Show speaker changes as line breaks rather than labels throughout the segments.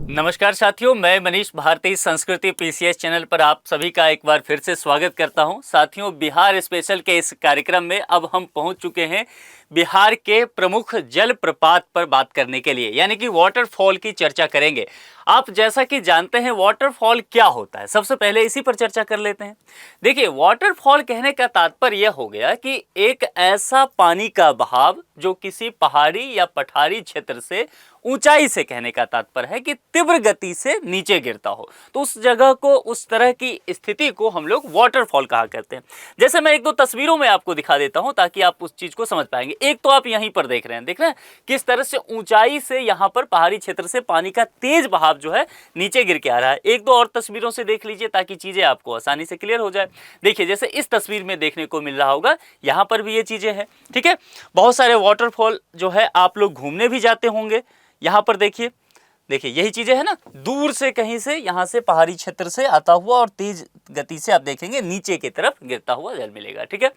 नमस्कार साथियों, मैं मनीष भारती संस्कृति पीसीएस चैनल पर आप सभी का एक बार फिर से स्वागत करता हूं। साथियों, बिहार स्पेशल के इस कार्यक्रम में अब हम पहुंच चुके हैं बिहार के प्रमुख जलप्रपात पर बात करने के लिए, यानी कि वाटरफॉल की चर्चा करेंगे। आप जैसा कि जानते हैं वाटरफॉल क्या होता है, सबसे पहले इसी पर चर्चा कर लेते हैं। देखिए, वाटरफॉल कहने का तात्पर्य यह हो गया कि एक ऐसा पानी का बहाव जो किसी पहाड़ी या पठारी क्षेत्र से ऊंचाई से, कहने का तात्पर्य है कि तीव्र गति से नीचे गिरता हो, तो उस जगह को, उस तरह की स्थिति को हम लोग वाटरफॉल कहा करते हैं। जैसे मैं एक दो तस्वीरों में आपको दिखा देता हूं ताकि आप उस चीज को समझ पाएंगे। एक तो आप यहीं पर देख रहे हैं किस तरह से ऊंचाई से यहां पर पहाड़ी क्षेत्र से पानी का तेज बहाव जो है नीचे गिर के आ रहा है। एक दो और तस्वीरों से देख लीजिए ताकि चीजें आपको आसानी से क्लियर हो जाए। देखिए, जैसे इस तस्वीर में देखने को मिल रहा होगा, यहां पर भी ये चीजें हैं। ठीक है, बहुत सारे वाटरफॉल जो है आप लोग घूमने भी जाते होंगे। यहां पर देखिए यही चीजें है ना, दूर से कहीं से यहां से पहाड़ी क्षेत्र से आता हुआ और तेज गति से आप देखेंगे नीचे की तरफ गिरता हुआ जल मिलेगा। ठीक है,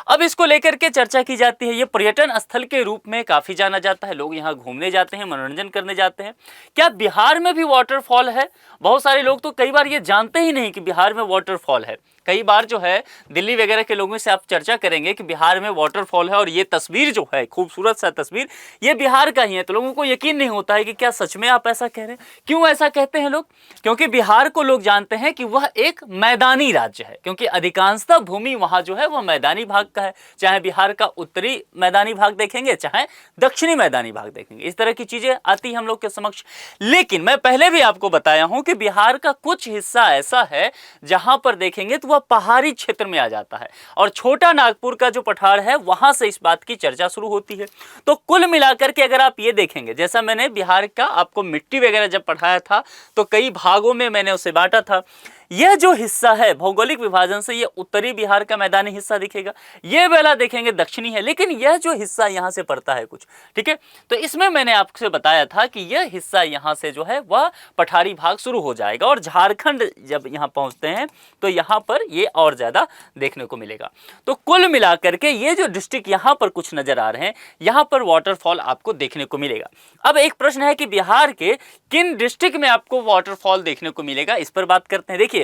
अब इसको लेकर के चर्चा की जाती है। ये पर्यटन स्थल के रूप में काफी जाना जाता है, लोग यहाँ घूमने जाते हैं, मनोरंजन करने जाते हैं। क्या बिहार में भी वाटरफॉल है? बहुत सारे लोग तो कई बार ये जानते ही नहीं कि बिहार में वाटरफॉल है। कई बार जो है दिल्ली वगैरह के लोगों से आप चर्चा करेंगे कि बिहार में वाटरफॉल है और ये तस्वीर जो है, खूबसूरत सा तस्वीर, ये बिहार का ही है, तो लोगों को यकीन नहीं होता है कि क्या सच में आप ऐसा कह रहे हैं। क्यों ऐसा कहते हैं लोग? क्योंकि बिहार को लोग जानते हैं कि वह एक मैदानी राज्य है, क्योंकि अधिकांशतः भूमि वहां जो है वह मैदानी भाग का है। चाहे बिहार का उत्तरी मैदानी भाग देखेंगे, चाहे दक्षिणी मैदानी भाग देखेंगे, इस तरह की चीजें आती हम लोग के समक्ष। लेकिन मैं पहले भी आपको बताया हूं कि बिहार का कुछ हिस्सा ऐसा है जहां पर देखेंगे तो वह पहाड़ी क्षेत्र में आ जाता है, और छोटा नागपुर का जो पठार है वहां से इस बात की चर्चा शुरू होती है। तो कुल मिलाकर के अगर आप ये देखेंगे, जैसा मैंने बिहार का आपको मिट्टी वगैरह जब पढ़ाया था तो कई भागों में मैंने उसे बांटा था। यह जो हिस्सा है भौगोलिक विभाजन से, ये उत्तरी बिहार का मैदानी हिस्सा दिखेगा, ये वाला देखेंगे दक्षिणी है, लेकिन यह जो हिस्सा यहां से पड़ता है कुछ, ठीक है, तो इसमें मैंने आपसे बताया था कि यह हिस्सा यहां से जो है वह पठारी भाग शुरू हो जाएगा, और झारखंड जब यहां पहुंचते हैं तो यहां पर ये और ज्यादा देखने को मिलेगा। तो कुल मिलाकर के ये जो डिस्ट्रिक्ट यहां पर कुछ नजर आ रहे हैं, यहां पर वाटरफॉल आपको देखने को मिलेगा। अब एक प्रश्न है कि बिहार के किन डिस्ट्रिक्ट में आपको वाटरफॉल देखने को मिलेगा, इस पर बात करते हैं। देखिए,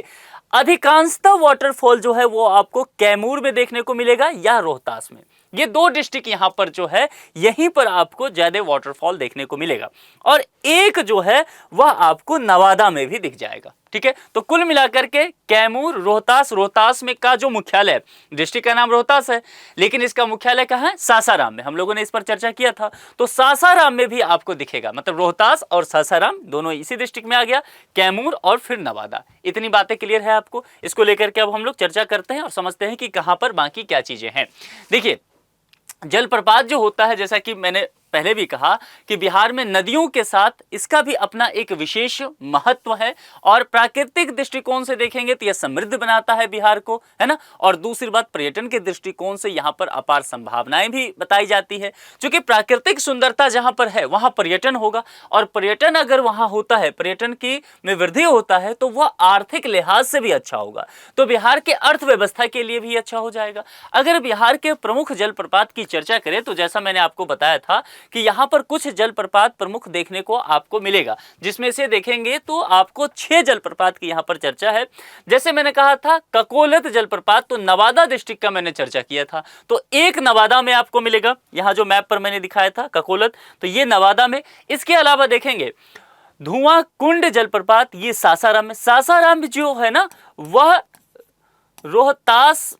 अधिकांशतः वाटरफॉल जो है वो आपको कैमूर में देखने को मिलेगा या रोहतास में। ये दो डिस्ट्रिक्ट यहां पर जो है, यहीं पर आपको ज्यादा वाटरफॉल देखने को मिलेगा, और एक जो है वह आपको नवादा में भी दिख जाएगा। ठीक है, तो कुल मिलाकर के कैमूर, रोहतास में का जो मुख्यालय, डिस्ट्रिक्ट का नाम रोहतास है लेकिन इसका मुख्यालय कहां है? सासाराम में। हम लोगों ने इस पर चर्चा किया था, तो सासाराम में भी आपको दिखेगा, मतलब रोहतास और सासाराम दोनों इसी डिस्ट्रिक्ट में आ गया, कैमूर और फिर नवादा। इतनी बातें क्लियर है आपको? इसको लेकर के अब हम लोग चर्चा करते हैं और समझते हैं कि कहां पर बाकी क्या चीजें हैं। देखिए, जलप्रपात जो होता है, जैसा कि मैंने पहले भी कहा कि बिहार में नदियों के साथ इसका भी अपना एक विशेष महत्व है, और प्राकृतिक दृष्टिकोण से देखेंगे तो यह समृद्ध बनाता है बिहार को, है ना। और दूसरी बात, पर्यटन के दृष्टिकोण से यहाँ पर अपार संभावनाएं भी बताई जाती है, क्योंकि प्राकृतिक सुंदरता जहाँ पर है वहाँ पर्यटन होगा, और पर्यटन अगर वहाँ होता है, पर्यटन की में वृद्धि होता है, तो वह आर्थिक लिहाज से भी अच्छा होगा, तो बिहार के अर्थव्यवस्था के लिए भी अच्छा हो जाएगा। अगर बिहार के प्रमुख जलप्रपात की चर्चा करें तो जैसा मैंने आपको बताया था कि यहां पर कुछ जलप्रपात प्रमुख देखने को आपको मिलेगा, जिसमें से देखेंगे तो आपको 6 जलप्रपात की यहां पर चर्चा है। जैसे मैंने कहा था ककोलत जलप्रपात, तो नवादा डिस्ट्रिक्ट का मैंने चर्चा किया था, तो एक नवादा में आपको मिलेगा, यहां जो मैप पर मैंने दिखाया था ककोलत, तो ये नवादा में। इसके अलावा देखेंगे धुआं कुंड जलप्रपात, ये सासाराम में। सासाराम जो है ना वह रोहतास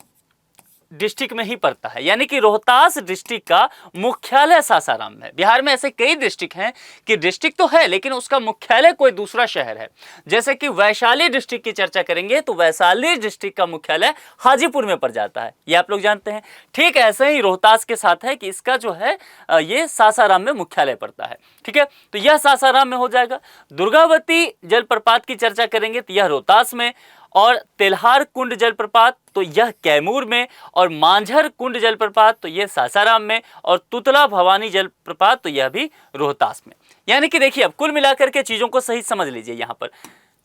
डिस्ट्रिक्ट में ही पड़ता है, यानी कि रोहतास डिस्ट्रिक्ट का मुख्यालय सासाराम है। बिहार में ऐसे कई डिस्ट्रिक्ट हैं कि डिस्ट्रिक्ट तो है लेकिन उसका मुख्यालय कोई दूसरा शहर है। जैसे कि वैशाली डिस्ट्रिक्ट की चर्चा करेंगे तो वैशाली डिस्ट्रिक्ट का मुख्यालय हाजीपुर में पड़ जाता है, ये आप लोग जानते हैं। ठीक ऐसे ही रोहतास के साथ है कि इसका जो है ये सासाराम में मुख्यालय पड़ता है। ठीक है, तो यह सासाराम में हो जाएगा। दुर्गावती जलप्रपात की चर्चा करेंगे तो यह रोहतास में, और तेल्हार कुंड जलप्रपात तो यह कैमूर में, और मांझर कुंड जलप्रपात तो यह सासाराम में, और तुतला भवानी जलप्रपात तो यह भी रोहतास में। यानी कि देखिए, अब कुल मिलाकर के चीजों को सही समझ लीजिए। यहां पर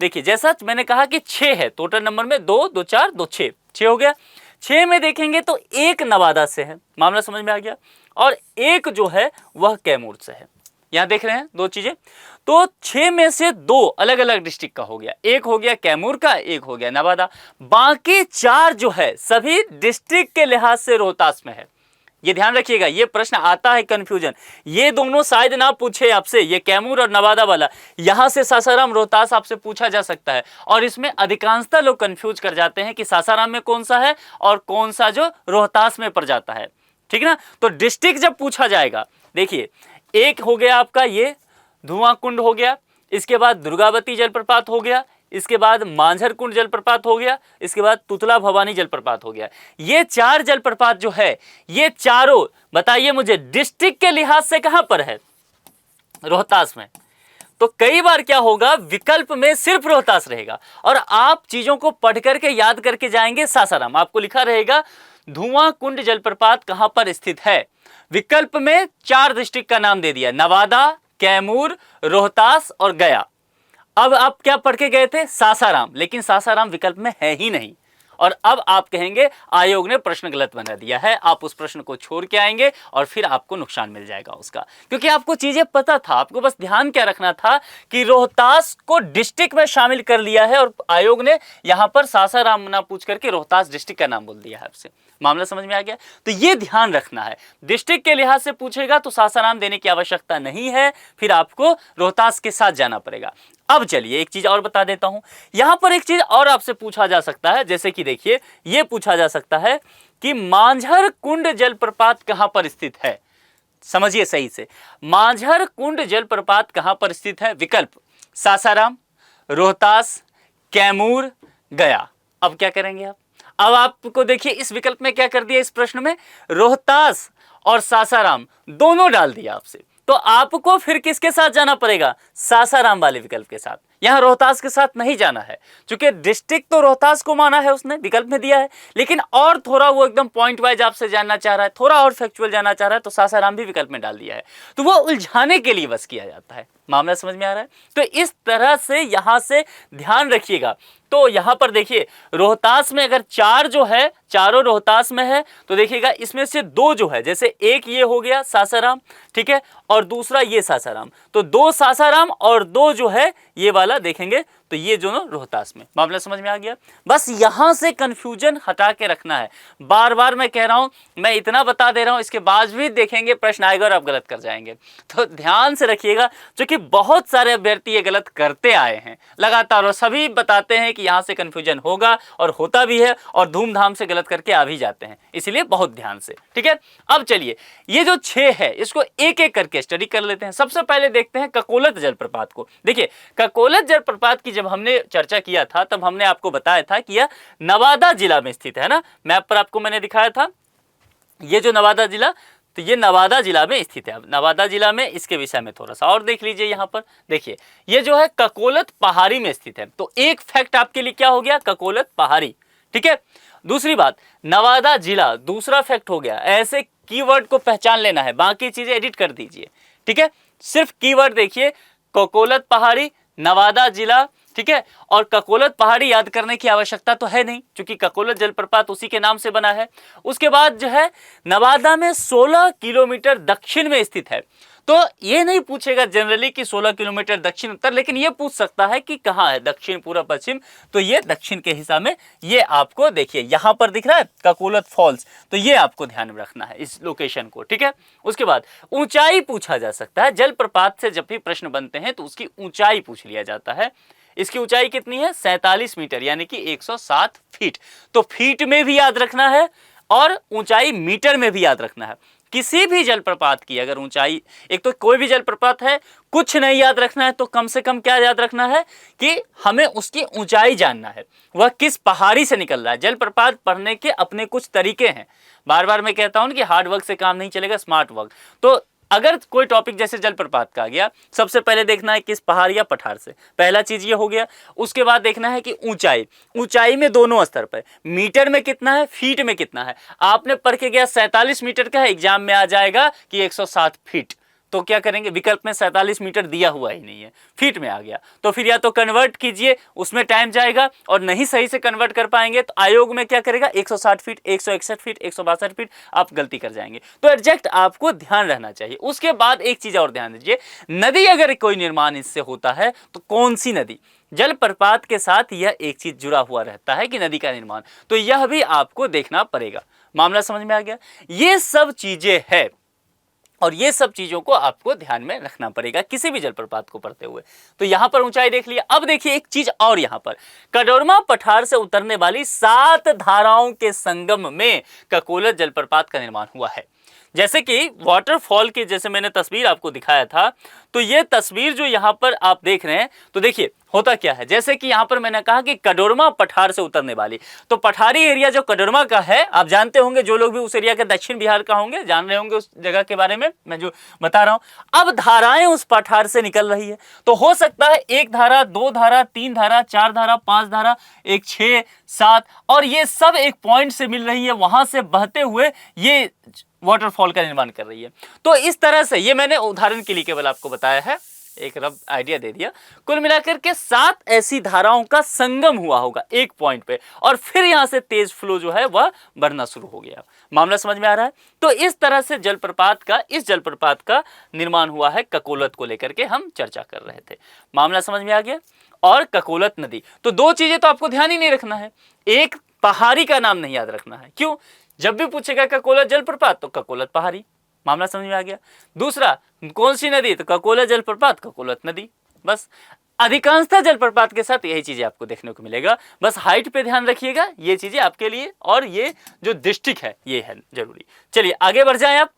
देखिए, जैसा मैंने कहा कि 6 है टोटल नंबर में, 2 2 4 2 6 हो गया। 6 में देखेंगे तो एक नवादा से है, मामला समझ में आ गया, और एक जो है वह कैमूर से है। यहाँ देख रहे हैं दो चीजें। तो 6 में से 2 अलग अलग डिस्ट्रिक्ट का हो गया, एक हो गया कैमूर का, एक हो गया नवादा। बाकी 4 जो है सभी डिस्ट्रिक्ट के लिहाज से रोहतास में है। ये ध्यान रखिएगा, ये प्रश्न आता है कंफ्यूजन, ये दोनों शायद ना पूछे आपसे, ये कैमूर और नवादा वाला, यहां से सासाराम रोहतास आपसे पूछा जा सकता है। और इसमें अधिकांशतः लोग कंफ्यूज कर जाते हैं कि सासाराम में कौन सा है और कौन सा जो रोहतास में पड़ जाता है, ठीक ना। तो डिस्ट्रिक्ट जब पूछा जाएगा, देखिए एक हो गया आपका ये धुआं कुंड हो गया, इसके बाद दुर्गावती जलप्रपात हो गया, इसके बाद मांझर कुंड जलप्रपात हो गया, इसके बाद तुतला भवानी जलप्रपात हो गया। ये 4 जलप्रपात जो है, ये चारों बताइए मुझे डिस्ट्रिक्ट के लिहाज से कहां पर है? रोहतास में। तो कई बार क्या होगा, विकल्प में सिर्फ रोहतास रहेगा और आप चीजों को पढ़ करके याद करके जाएंगे सासाराम, आपको लिखा रहेगा धुआं कुंड जलप्रपात कहां पर स्थित है। विकल्प में 4 डिस्ट्रिक्ट का नाम दे दिया, नवादा, कैमूर, रोहतास और गया। अब आप क्या पढ़ के गए थे? सासाराम, लेकिन सासाराम विकल्प में है ही नहीं। और अब आप कहेंगे आयोग ने प्रश्न गलत बना दिया है, आप उस प्रश्न को छोड़ के आएंगे और फिर आपको नुकसान मिल जाएगा उसका, क्योंकि आपको चीजें पता था। आपको बस ध्यान क्या रखना था कि रोहतास को डिस्ट्रिक्ट में शामिल कर लिया है और आयोग ने यहां पर सासाराम ना पूछ करके रोहतास डिस्ट्रिक्ट का नाम बोल दिया है आपसे। मामला समझ में आ गया? तो ये ध्यान रखना है, डिस्ट्रिक्ट के लिहाज से पूछेगा तो सासाराम देने की आवश्यकता नहीं है, फिर आपको रोहतास के साथ जाना पड़ेगा। अब चलिए एक चीज और बता देता हूं, यहां पर एक चीज और आपसे पूछा जा सकता है, जैसे कि देखिए यह पूछा जा सकता है कि मांझर कुंड जलप्रपात कहां पर स्थित है। समझिए सही से, मांझर कुंड जलप्रपात कहां पर स्थित है? विकल्प सासाराम, रोहतास, कैमूर, गया। अब क्या करेंगे आप? अब आपको देखिए इस विकल्प में क्या कर दिया, इस प्रश्न में रोहतास और सासाराम दोनों डाल दिया आपसे। तो आपको फिर किसके साथ जाना पड़ेगा? सासाराम वाले विकल्प के साथ। यहां रोहतास के साथ नहीं जाना है, क्योंकि डिस्ट्रिक्ट तो रोहतास को माना है उसने, विकल्प में दिया है, लेकिन और थोड़ा वो एकदम पॉइंट वाइज आपसे जानना चाह रहा है, थोड़ा और फैक्चुअल जानना चाह रहा है, तो सासाराम भी विकल्प में डाल दिया है। तो वो उलझाने के लिए बस किया जाता है। मामला समझ में आ रहा है? तो इस तरह से यहां से ध्यान रखिएगा। तो यहां पर देखिए रोहतास में अगर 4 जो है, चारों रोहतास में है, तो देखिएगा इसमें से 2 जो है, जैसे एक ये हो गया सासाराम, ठीक है, और दूसरा ये सासाराम, तो 2 सासाराम और 2 जो है ये वाला देखेंगे, तो ये दोनों रोहतास में। मामला समझ में आ गया? बस यहां से कंफ्यूजन हटा के रखना है। बार बार मैं कह रहा हूं, मैं इतना बता दे रहा हूं, इसके बाद भी देखेंगे प्रश्न आएगा और आप गलत कर जाएंगे। तो ध्यान से रखिएगा, क्योंकि बहुत सारे अभ्यर्थी ये गलत करते आए हैं लगातार, और सभी बताते हैं कि यहां से कंफ्यूजन होगा और होता भी है, और धूमधाम से गलत करके आ भी जाते हैं, इसलिए बहुत ध्यान से, ठीक है। अब चलिए ये जो 6 है इसको एक एक करके स्टडी कर लेते हैं। सबसे पहले देखते हैं ककोलत जलप्रपात को। देखिए ककोलत जलप्रपात की जब हमने चर्चा किया था तब हमने आपको बताया था कि यह नवादा जिला में स्थित है ना, मैप पर आपको मैंने दिखाया था ये जो नवादा जिला, तो ये नवादा जिला में स्थित है। अब नवादा जिला में इसके विषय में थोड़ा सा और देख लीजिए। यहाँ पर देखिए ये जो है ककोलत पहाड़ी में स्थित है, तो एक फैक्ट आपके लिए क्या हो गया, ककोलत पहाड़ी, ठीक है। दूसरी बात नवादा जिला, दूसरा फैक्ट हो गया। ऐसे कीवर्ड को पहचान लेना है, बाकी चीजें एडिट कर दीजिए, ठीक है। सिर्फ कीवर्ड देखिए, ककोलत पहाड़ी, नवादा जिला, ठीक है। और ककोलत पहाड़ी याद करने की आवश्यकता तो है नहीं, क्योंकि ककोलत जलप्रपात उसी के नाम से बना है। उसके बाद जो है नवादा में 16 किलोमीटर दक्षिण में स्थित है। तो ये नहीं पूछेगा जनरली कि 16 किलोमीटर दक्षिण उत्तर, लेकिन ये पूछ सकता है कि कहाँ है, दक्षिण, पूर्व, पश्चिम, तो ये दक्षिण के हिसाब में ये आपको देखिए यहाँ पर दिख रहा है ककोलत फॉल्स, तो ये आपको ध्यान में रखना है इस लोकेशन को, ठीक है। उसके बाद ऊंचाई पूछा जा सकता है। जलप्रपात से जब भी प्रश्न बनते हैं तो उसकी ऊंचाई पूछ लिया जाता है। इसकी ऊंचाई कितनी है? 47 मीटर, यानी कि 107 फीट। तो फीट में भी याद रखना है और ऊंचाई मीटर में भी याद रखना है। किसी भी जलप्रपात की अगर ऊंचाई, एक तो कोई भी जलप्रपात है, कुछ नहीं याद रखना है तो कम से कम क्या याद रखना है कि हमें उसकी ऊंचाई जानना है, वह किस पहाड़ी से निकल रहा है। जलप्रपात पढ़ने के अपने कुछ तरीके हैं। बार बार मैं कहता हूं कि हार्ड वर्क से काम नहीं चलेगा, स्मार्ट वर्क। तो अगर कोई टॉपिक जैसे जलप्रपात का आ गया, सबसे पहले देखना है किस पहाड़ या पठार से, पहला चीज ये हो गया। उसके बाद देखना है कि ऊंचाई, ऊंचाई में दोनों स्तर पर, मीटर में कितना है, फीट में कितना है। आपने पढ़ के गया 47 मीटर का है, एग्जाम में आ जाएगा कि 107 फीट, तो क्या करेंगे, विकल्प में 47 मीटर दिया हुआ ही नहीं है, फीट में आ गया, तो फिर या तो कन्वर्ट कीजिए, उसमें टाइम जाएगा, और नहीं सही से कन्वर्ट कर पाएंगे तो आयोग में क्या करेगा 160 फीट, 161 फीट, 162 फीट, आप गलती कर जाएंगे। तो एग्जैक्ट आपको ध्यान रहना चाहिए। उसके बाद एक चीज और ध्यान दीजिए, नदी अगर कोई निर्माण इससे होता है तो कौन सी नदी, जलप्रपात के साथ यह एक चीज जुड़ा हुआ रहता है कि नदी का निर्माण, तो यह भी आपको देखना पड़ेगा। मामला समझ में आ गया? ये सब चीजें है और ये सब चीजों को आपको ध्यान में रखना पड़ेगा किसी भी जलप्रपात को पढ़ते हुए। तो यहां पर ऊंचाई देख लिया। अब देखिए एक चीज और, यहां पर कड़ोरमा पठार से उतरने वाली 7 धाराओं के संगम में ककोलत जलप्रपात का निर्माण हुआ है। जैसे कि वाटरफॉल की जैसे मैंने तस्वीर आपको दिखाया था, तो ये तस्वीर जो यहाँ पर आप देख रहे हैं, तो देखिए होता क्या है, जैसे कि यहाँ पर मैंने कहा कि कड़ोरमा पठार से उतरने वाली, तो पठारी एरिया जो कड़ोरमा का है, आप जानते होंगे, जो लोग भी उस एरिया के दक्षिण बिहार का होंगे जान रहे होंगे उस जगह के बारे में मैं जो बता रहा हूं। अब धाराएं उस पठार से निकल रही है, तो हो सकता है 1 धारा, 2 धारा, 3 धारा, 4 धारा, 5 धारा, 1, 6, 7, और ये सब एक पॉइंट से मिल रही है, वहां से बहते हुए ये वाटरफॉल का निर्माण कर रही है। तो इस तरह से, ये मैंने उदाहरण के लिए केवल आपको बताया है, एक रफ आइडिया दे दिया। कुल मिलाकर के 7 ऐसी धाराओं का संगम हुआ होगा एक पॉइंट पे, और फिर यहां से तेज फ्लो जो है वह बढ़ना शुरू हो गया। मामला समझ में आ रहा है? तो इस तरह से इस जलप्रपात का निर्माण हुआ है, ककोलत को लेकर के हम चर्चा कर रहे थे। मामला समझ में आ गया? और ककोलत नदी, तो 2 चीजें तो आपको ध्यान ही नहीं रखना है। एक, पहाड़ी का नाम नहीं याद रखना है। क्यों? जब भी पूछेगा ककोलत जलप्रपात तो ककोलत पहाड़ी। मामला समझ में आ गया? दूसरा, कौन सी नदी, तो ककोलत जलप्रपात, ककोलत नदी। बस अधिकांशतः जलप्रपात के साथ यही चीजें आपको देखने को मिलेगा। बस हाइट पे ध्यान रखिएगा, ये चीजें आपके लिए, और ये जो डिस्ट्रिक्ट है ये है जरूरी। चलिए आगे बढ़ जाएं आप।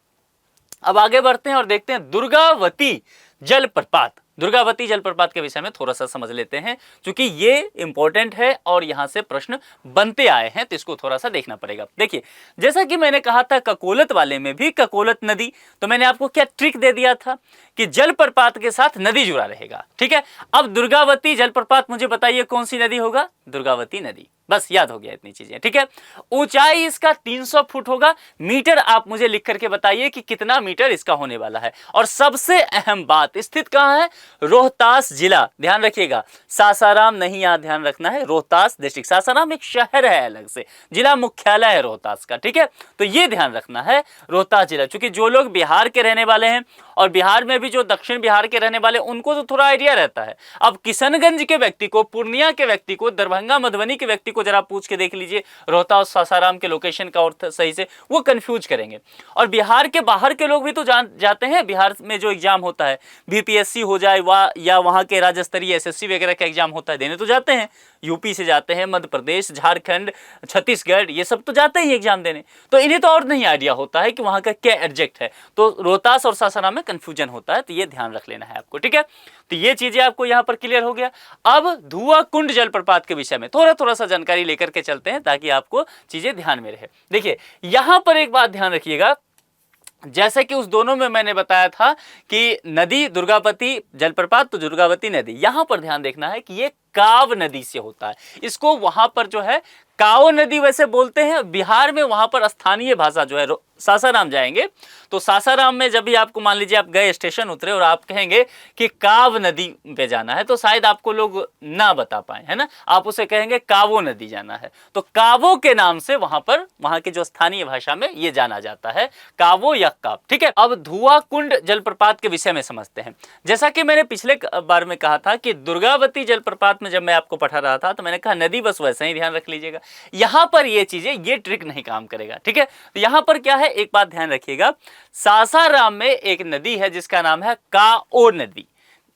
अब आगे बढ़ते हैं और देखते हैं दुर्गावती जलप्रपात। दुर्गावती जलप्रपात के विषय में थोड़ा सा समझ लेते हैं, क्योंकि ये इंपॉर्टेंट है और यहां से प्रश्न बनते आए हैं, तो इसको थोड़ा सा देखना पड़ेगा। देखिए, जैसा कि मैंने कहा था ककोलत वाले में भी ककोलत नदी, तो मैंने आपको क्या ट्रिक दे दिया था कि जलप्रपात के साथ नदी जुड़ा रहेगा। ठीक है, अब दुर्गावती जलप्रपात, मुझे बताइए कौन सी नदी होगा? दुर्गावती नदी। बस याद हो गया इतनी चीजें। ठीक है, ऊंचाई इसका 300 फुट होगा। मीटर आप मुझे लिख करके बताइए कि कितना मीटर इसका होने वाला है। और सबसे अहम बात, स्थित कहां है? रोहतास जिला। ध्यान रखिएगा, सासाराम नहीं, यहां ध्यान रखना है, रोहतास डिस्ट्रिक्ट। सासाराम एक शहर है अलग से, जिला मुख्यालय है रोहतास का। ठीक है, तो ये ध्यान रखना है, रोहतास जिला। क्योंकि जो लोग बिहार के रहने वाले हैं, और बिहार में भी जो दक्षिण बिहार के रहने वाले, उनको तो थोड़ा आइडिया रहता है। अब किशनगंज के व्यक्ति को, पूर्णिया के व्यक्ति को, दरभंगा मधुबनी के व्यक्ति को जरा पूछ के देख लीजिए रोहतास सासाराम के लोकेशन का और सही से, वो कंफ्यूज करेंगे। और बिहार के बाहर के लोग भी तो जाते हैं, बिहार में जो एग्जाम होता है, बीपीएससी हो जाए या वहां के राज्य स्तरीय एसएससी वगैरह का एग्जाम होता है, देने तो जाते हैं। यूपी से जाते हैं, मध्य प्रदेश, झारखंड, छत्तीसगढ़, ये सब तो जाते ही एग्जाम देने। तो इन्हें तो और नहीं आइडिया होता है कि वहां का क्या एडजेक्ट है, तो रोहतास और सासाराम में कंफ्यूजन होता है, तो ये ध्यान रख लेना है आपको। ठीक है, तो ये चीजें आपको यहां पर क्लियर हो गया। अब धुआं कुंड जलप्रपात के विषय में थोड़ा सा जानकारी लेकर के चलते हैं, ताकि आपको चीजें ध्यान में रहे। देखिए, यहां पर एक बात ध्यान रखिएगा, जैसे कि उस दोनों में मैंने बताया था कि नदी दुर्गावती जलप्रपात, तो दुर्गावती नदी, यहां पर ध्यान देखना है कि ये काव नदी से होता है। इसको वहां पर जो है काव नदी वैसे बोलते हैं। बिहार में वहां पर स्थानीय भाषा जो है, सासाराम जाएंगे तो सासाराम में जब भी आपको, मान लीजिए आप गए, स्टेशन उतरे और आप कहेंगे कि काव नदी पे जाना है, तो शायद आपको लोग ना बता पाए, है ना, आप उसे कहेंगे कावो नदी जाना है। तो कावो के नाम से वहां के जो स्थानीय भाषा में ये जाना जाता है, कावो या काव। ठीक है, अब धुआं कुंड जलप्रपात के विषय में समझते हैं। जैसा कि मैंने पिछले बार में कहा था कि दुर्गावती जलप्रपात में जब मैं आपको पढ़ा रहा था, तो मैंने कहा नदी, बस वैसे ही ध्यान रख लीजिएगा। यहां पर ये चीजें, ये ट्रिक नहीं काम करेगा। ठीक है, तो यहां पर क्या है, एक बात ध्यान रखिएगा, सासाराम में एक नदी है जिसका नाम है काओ नदी।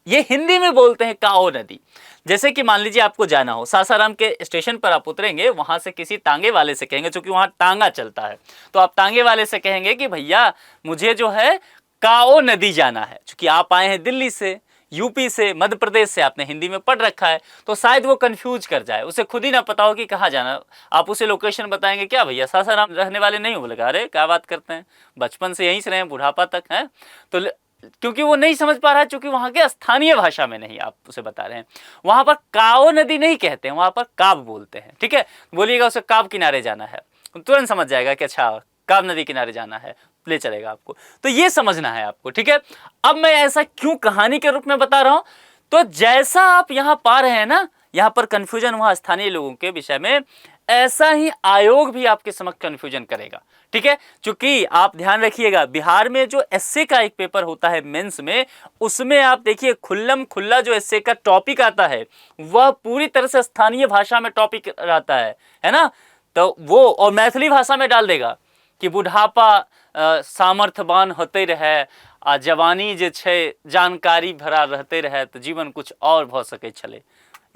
ये हिंदी में बोलते हैं काओ नदी। जैसे कि मान लीजिए आपको जाना हो, सासाराम के स्टेशन पर आप उतरेंगे, वहां से किसी तांगे वाले से कहेंगे, क्योंकि वहां टांगा चलता है, तो आप तांगे वाले से कहेंगे कि भैया मुझे जो है काओ नदी जाना है। क्योंकि आप आए हैं दिल्ली से, यूपी से, मध्य प्रदेश से, आपने हिंदी में पढ़ रखा है, तो शायद वो कंफ्यूज कर जाए, उसे खुद ही ना पता हो कि कहाँ जाना। आप उसे लोकेशन बताएंगे, क्या भैया सासाराम रहने वाले नहीं हो? बोलेगा अरे क्या बात करते हैं, बचपन से यहीं से रहे हैं, बुढ़ापा तक है। तो क्योंकि वो नहीं समझ पा रहा है, क्योंकि वहाँ के स्थानीय भाषा में नहीं आप उसे बता रहे हैं। वहाँ पर काओ नदी नहीं कहते हैं, वहाँ पर काब बोलते हैं। ठीक है, बोलिएगा उसे काब किनारे जाना है, तुरंत समझ जाएगा कि अच्छा काब नदी किनारे जाना है, ले चलेगा आपको। तो ये समझना है आपको, ठीक है। अब मैं ऐसा क्यों कहानी के रूप में बता रहा हूं, तो जैसा आप यहां पा रहे हैं ना, यहां पर कंफ्यूजन हुआ स्थानीय लोगों के विषय में, ऐसा ही आयोग भी आपके समक्ष कंफ्यूजन करेगा, ठीक है। क्योंकि आप ध्यान रखिएगा, बिहार में जो एसए का एक पेपर होता है मेंस में, उसमें आप देखिए खुल्लम खुल्ला जो एसए का टॉपिक आता है वह पूरी तरह से स्थानीय भाषा में टॉपिक रहता है ना। तो वो और मैथिली भाषा में डाल देगा कि बुढ़ापा सामर्थ्यवान होते रहे आ जवानी जे छै जानकारी भरा रहते रहे तो जीवन कुछ और भ सके छले,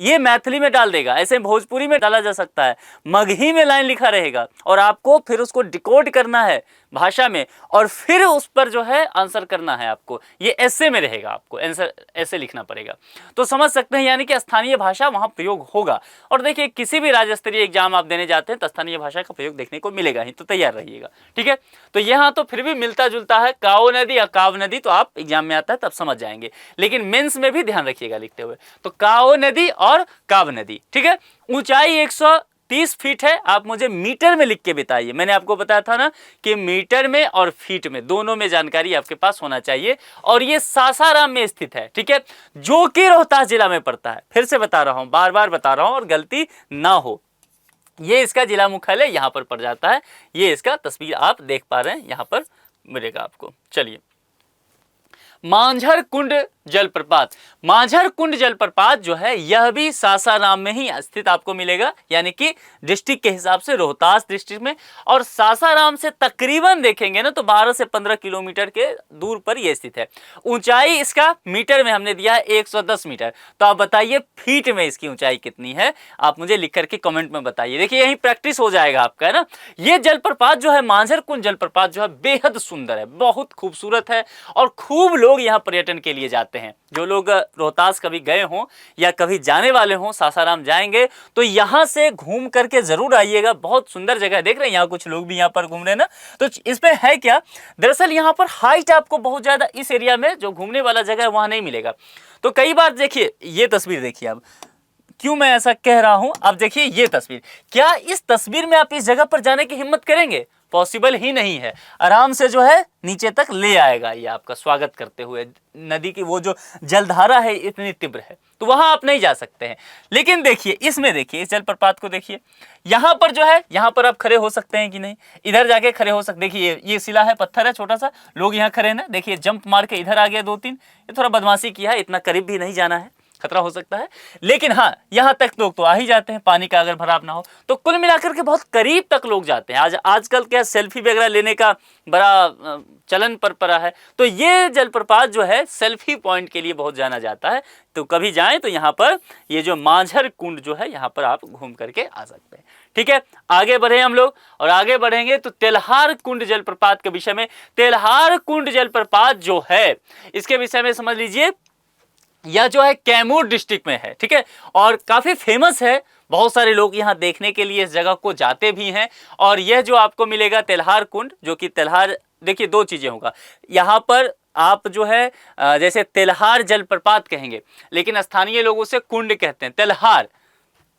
ये मैथिली में डाल देगा। ऐसे भोजपुरी में डाला जा सकता है, मगही में लाइन लिखा रहेगा और आपको फिर उसको डिकोड करना है भाषा में और फिर उस पर जो है आंसर करना है आपको। ये ऐसे में रहेगा, आपको आंसर ऐसे लिखना पड़ेगा। तो समझ सकते हैं, यानी कि स्थानीय भाषा वहाँ प्रयोग होगा। और देखिए किसी भी राज्य स्तरीय एग्जाम आप देने जाते हैं तो स्थानीय भाषा का प्रयोग देखने को मिलेगा ही, तो तैयार रहिएगा, ठीक है। तो यहाँ तो फिर भी मिलता जुलता है, काओ नदी या काव नदी तो आप एग्जाम में आता है तब समझ जाएंगे, लेकिन मेंस में भी ध्यान रखिएगा लिखते हुए। तो काओ नदी और काव नदी, ठीक है। ऊंचाई 130 फीट है। आप मुझे मीटर में लिख के बताइए। मैंने आपको बताया था ना कि मीटर में और फीट में दोनों में जानकारी आपके पास होना चाहिए। और ये सासाराम में स्थित है, ठीक है, जो कि रोहतास जिला में पड़ता है। फिर से बता रहा हूं, बार बार बता रहा हूं और गलती ना हो। ये इसका जिला मुख्यालय यहां पर पड़ जाता है। ये इसका तस्वीर आप देख पा रहे हैं, यहां पर मिलेगा आपको। चलिए, मांझर कुंड जलप्रपात। मांझर कुंड जलप्रपात जो है यह भी सासाराम में ही स्थित आपको मिलेगा, यानी कि डिस्ट्रिक्ट के हिसाब से रोहतास डिस्ट्रिक्ट में। और सासाराम से तकरीबन देखेंगे ना तो 12 से 15 किलोमीटर के दूर पर यह स्थित है। ऊंचाई इसका मीटर में हमने दिया है 110 मीटर। तो आप बताइए फीट में इसकी ऊंचाई कितनी है, आप मुझे लिख करके कमेंट में बताइए। देखिए यही प्रैक्टिस हो जाएगा आपका, है ना। यह जलप्रपात जो है, मांझर कुंड जलप्रपात जो है, बेहद सुंदर है, बहुत खूबसूरत है और खूब लोग यहाँ पर्यटन के लिए जाते हैं। जो लोग रोहतास कभी गए हों या कभी जाने वाले हों, सासाराम जाएंगे तो यहाँ से घूम करके जरूर आइएगा। बहुत सुंदर जगह है, देख रहे हैं यहाँ कुछ लोग भी यहाँ पर घूम रहे हैं ना। तो इसमें है क्या, दरअसल यहाँ पर हाइट आपको बहुत ज्यादा इस एरिया में जो घूमने वाला जगह है वहाँ नहीं मिलेगा। तो कई बार देखिए ये तस्वीर देखिए, अब क्यों मैं ऐसा कह रहा हूं, अब देखिए ये तस्वीर, क्या इस तस्वीर में आप इस जगह पर जाने की हिम्मत करेंगे? पॉसिबल ही नहीं है। आराम से जो है नीचे तक ले आएगा ये आपका स्वागत करते हुए। नदी की वो जो जलधारा है इतनी तीव्र है, तो वहां आप नहीं जा सकते हैं। लेकिन देखिए इसमें, देखिए इस जलप्रपात को देखिए, यहाँ पर जो है, यहाँ पर आप खड़े हो सकते हैं कि नहीं, इधर जाके खड़े हो सकते। देखिए ये शिला है, पत्थर है छोटा सा, लोग यहाँ खड़े हैं ना। देखिए जंप मार के इधर आ गया 2-3, ये थोड़ा बदमाशी किया है, इतना करीब भी नहीं जाना है, खतरा हो सकता है। लेकिन हाँ, यहाँ तक लोग तो आ ही जाते हैं, पानी का अगर भराव ना हो तो। कुल मिलाकर के बहुत करीब तक लोग जाते हैं। आजकल क्या सेल्फी वगैरह लेने का बड़ा चलन पर पड़ा है, तो ये जलप्रपात जो है सेल्फी पॉइंट के लिए बहुत जाना जाता है। तो कभी जाएं तो यहाँ पर ये जो मांझर कुंड जो है, यहाँ पर आप घूम करके आ सकते हैं, ठीक है। आगे बढ़े हम लोग, और आगे बढ़ेंगे तो तेल्हार कुंड जलप्रपात के विषय में। तेल्हार कुंड जलप्रपात जो है, इसके विषय में समझ लीजिए, यह जो है कैमूर डिस्ट्रिक्ट में है, ठीक है, और काफी फेमस है। बहुत सारे लोग यहाँ देखने के लिए इस जगह को जाते भी हैं। और यह जो आपको मिलेगा तेल्हार कुंड, जो कि तेल्हार, देखिए दो चीजें होगा यहाँ पर। आप जो है जैसे तेल्हार जलप्रपात कहेंगे, लेकिन स्थानीय लोग उसे कुंड कहते हैं, तेल्हार।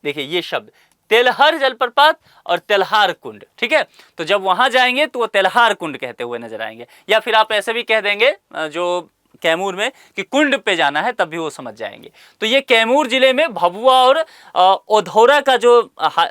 देखिए ये शब्द, तेल्हार जलप्रपात और तेल्हार कुंड, ठीक है। तो जब वहां जाएंगे तो वो तेल्हार कुंड कहते हुए नजर आएंगे। या फिर आप ऐसे भी कह देंगे जो कैमूर में कि कुंड पे जाना है, तब भी वो समझ जाएंगे। तो ये कैमूर जिले में भभुआ और ओधौरा का जो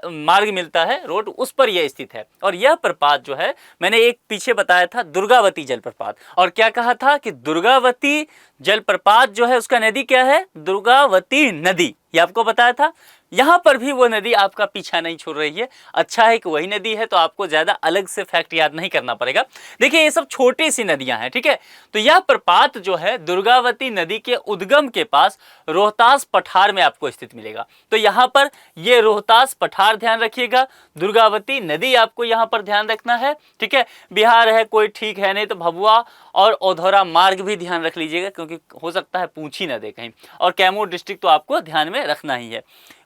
मार्ग मिलता है, रोड, उस पर यह स्थित है। और यह प्रपात जो है, मैंने एक पीछे बताया था दुर्गावती जलप्रपात, और क्या कहा था कि दुर्गावती जलप्रपात जो है उसका नदी क्या है, दुर्गावती नदी, ये आपको बताया था। यहाँ पर भी वो नदी आपका पीछा नहीं छोड़ रही है। अच्छा है कि वही नदी है, तो आपको ज्यादा अलग से फैक्ट याद नहीं करना पड़ेगा। देखिए ये सब छोटी सी नदियां हैं, ठीक है। तो यह प्रपात जो है दुर्गावती नदी के उद्गम के पास रोहतास पठार में आपको स्थित मिलेगा। तो यहाँ पर ये रोहतास पठार ध्यान रखिएगा, दुर्गावती नदी आपको यहाँ पर ध्यान रखना है, ठीक है। बिहार है कोई ठीक है, नहीं तो भभुआ और ओधौरा मार्ग भी ध्यान रख लीजिएगा, क्योंकि हो सकता है पूछ ही ना दे कहीं। और कैमूर डिस्ट्रिक्ट तो आपको ध्यान में रखना ही है।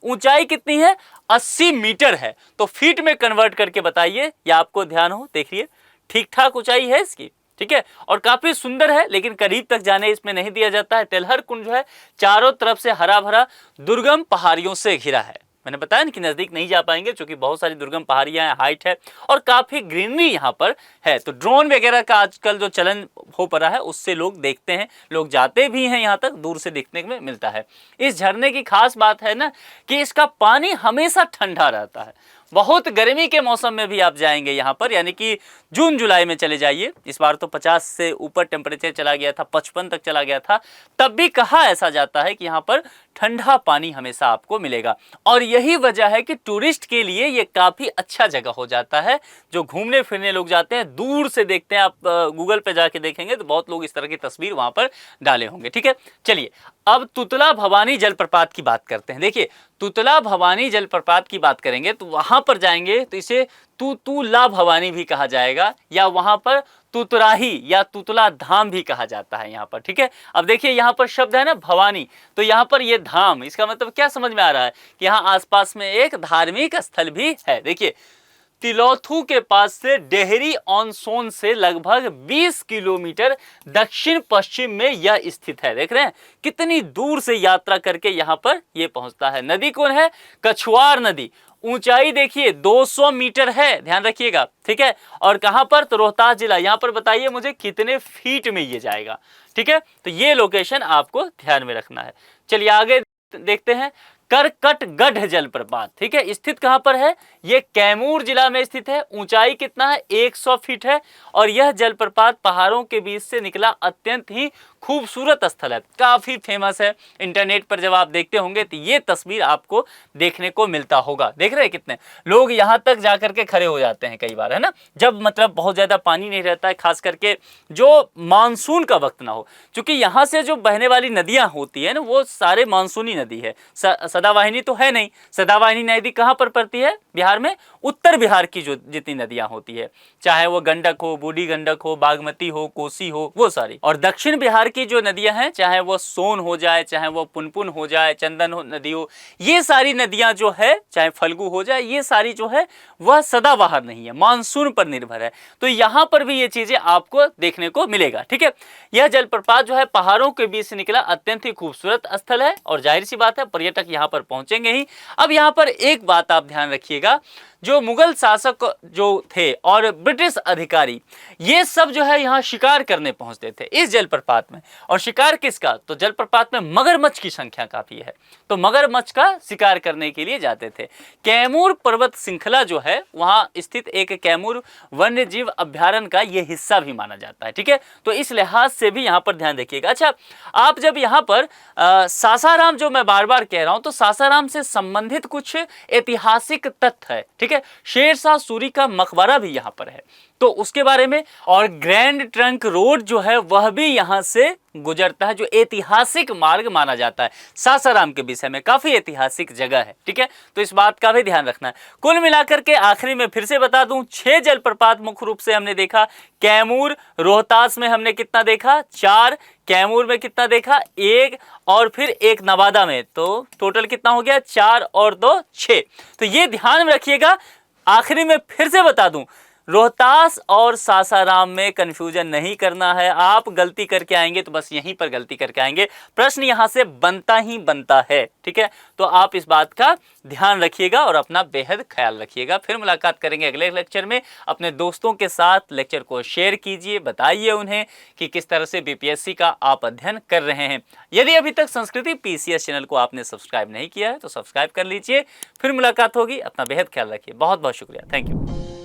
ऊंचाई कितनी है, 80 मीटर है। तो फीट में कन्वर्ट करके बताइए, या आपको ध्यान हो, देखिए ठीक ठाक ऊंचाई है इसकी, ठीक है। और काफी सुंदर है, लेकिन करीब तक जाने इसमें नहीं दिया जाता है। तेल्हर कुंड जो है चारों तरफ से हरा भरा दुर्गम पहाड़ियों से घिरा है, मैंने बताया ना कि नज़दीक नहीं जा पाएंगे क्योंकि बहुत सारी दुर्गम पहाड़ियाँ हैं, हाइट है और काफ़ी ग्रीनरी यहाँ पर है। तो ड्रोन वगैरह का आजकल जो चलन हो पड़ा है उससे लोग देखते हैं, लोग जाते भी हैं, यहाँ तक दूर से देखने में मिलता है। इस झरने की खास बात है ना कि इसका पानी हमेशा ठंडा रहता है। बहुत गर्मी के मौसम में भी आप जाएंगे यहाँ पर, यानी कि जून जुलाई में चले जाइए, इस बार तो 50 से ऊपर टेम्परेचर चला गया था, 55 तक चला गया था, तब भी कहा ऐसा जाता है कि यहाँ पर ठंडा पानी हमेशा आपको मिलेगा। और यही वजह है कि टूरिस्ट के लिए ये काफ़ी अच्छा जगह हो जाता है। जो घूमने फिरने लोग जाते हैं दूर से देखते हैं, आप गूगल पे जाके देखेंगे तो बहुत लोग इस तरह की तस्वीर वहाँ पर डाले होंगे। ठीक है, चलिए अब तुतला भवानी जलप्रपात की बात करते हैं। देखिए तुतला भवानी जलप्रपात की बात करेंगे तो वहाँ पर जाएंगे तो इसे तुतुला भवानी भी कहा जाएगा, या वहाँ पर तुतराही या तुतला धाम भी कहा जाता है यहाँ पर। ठीक है, अब देखिए यहाँ पर शब्द है ना भवानी, तो यहाँ पर ये धाम, इसका मतलब क्या समझ में आ रहा है कि यहाँ आसपास में एक धार्मिक स्थल भी है। देखिए तिलौथू के पास से डेहरी ऑन सोन से लगभग 20 किलोमीटर दक्षिण पश्चिम में यह स्थित है। देख रहे हैं कितनी दूर से यात्रा करके यहाँ पर ये पहुंचता है। नदी कौन है? कछुआर नदी। ऊंचाई देखिए 200 मीटर है, ध्यान रखिएगा। ठीक है, और कहां पर? तो रोहतास जिला। यहां पर बताइए मुझे कितने फीट में ये जाएगा। ठीक है, तो ये लोकेशन आपको ध्यान में रखना है। चलिए आगे देखते हैं। करकटगढ़ जलप्रपात, ठीक है, स्थित कहां पर है? ये कैमूर जिला में स्थित है। ऊंचाई कितना है? 100 फीट है। और यह जलप्रपात पहाड़ों के बीच से निकला अत्यंत ही खूबसूरत स्थल है, काफी फेमस है। इंटरनेट पर जब आप देखते होंगे तो ये तस्वीर आपको देखने को मिलता होगा। देख रहे हैं कितने लोग यहाँ तक जाकर के खड़े हो जाते हैं कई बार, है ना, जब मतलब बहुत ज्यादा पानी नहीं रहता है, खास करके जो मानसून का वक्त ना हो, क्योंकि यहाँ से जो बहने वाली नदियां होती है ना वो सारे मानसूनी नदी है। सदावाहिनी तो है नहीं। सदावाहिनी नदी कहाँ पर पड़ती है? बिहार में। उत्तर बिहार की जो जितनी नदियां होती है, चाहे वो गंडक हो, बूढ़ी गंडक हो, बागमती हो, कोसी हो, वो सारी। और दक्षिण बिहार की जो नदियां हैं, चाहे वो सोन हो जाए, चाहे वो पुनपुन हो जाए, चंदन नदी हो, ये सारी नदियां जो है, चाहे फल्गु हो जाए, ये सारी जो है वह सदाबहार नहीं है, मानसून पर निर्भर है। तो यहाँ पर भी ये चीजें आपको देखने को मिलेगा। ठीक है, यह जलप्रपात जो है पहाड़ों के बीच से निकला अत्यंत ही खूबसूरत स्थल है और जाहिर सी बात है पर्यटक यहाँ पर पहुंचेंगे ही। अब यहाँ पर एक बात आप ध्यान रखिएगा, जो मुगल शासक जो थे और ब्रिटिश अधिकारी, ये सब जो है यहाँ शिकार करने पहुंचते थे इस जलप्रपात में। और शिकार किसका? तो जलप्रपात में मगरमच्छ की संख्या काफी है, तो मगरमच्छ का शिकार करने के लिए जाते थे। कैमूर पर्वत श्रृंखला जो है वहाँ स्थित एक कैमूर वन्य जीव अभ्यारण्य का ये हिस्सा भी माना जाता है। ठीक है, तो इस लिहाज से भी यहाँ पर ध्यान रखिएगा। अच्छा, आप जब यहाँ पर सासाराम, जो मैं बार बार कह रहा हूँ, तो सासाराम से संबंधित कुछ ऐतिहासिक तथ्य है। ठीक है, शेरशाह सूरी का मकबरा भी यहाँ पर है, तो उसके बारे में। और ग्रैंड ट्रंक रोड जो है वह भी यहाँ से गुजरता है, जो ऐतिहासिक मार्ग माना जाता है। सासाराम के विषय में काफी ऐतिहासिक जगह है। ठीक है, तो इस बात का भी ध्यान रखना है। कुल मिलाकर के आखिरी में फिर से बता दूं, 6 जलप्रपात मुख्य रूप से हमने देखा। कैमूर, रोहतास में हमने कितना देखा? 4। कैमूर में कितना देखा? 1। और फिर 1 नवादा में, तो टोटल कितना हो गया? 4 और 2 6। तो ये ध्यान में रखिएगा। आखिरी में फिर से बता दूं, रोहतास और सासाराम में कंफ्यूजन नहीं करना है। आप गलती करके आएंगे तो बस यहीं पर गलती करके आएंगे, प्रश्न यहां से बनता ही बनता है। ठीक है, तो आप इस बात का ध्यान रखिएगा और अपना बेहद ख्याल रखिएगा। फिर मुलाकात करेंगे अगले लेक्चर में। अपने दोस्तों के साथ लेक्चर को शेयर कीजिए, बताइए उन्हें कि किस तरह से बीपीएससी का आप अध्ययन कर रहे हैं। यदि अभी तक संस्कृति पीसीएस चैनल को आपने सब्सक्राइब नहीं किया है तो सब्सक्राइब कर लीजिए। फिर मुलाकात होगी। अपना बेहद ख्याल रखिए। बहुत बहुत शुक्रिया। Thank you.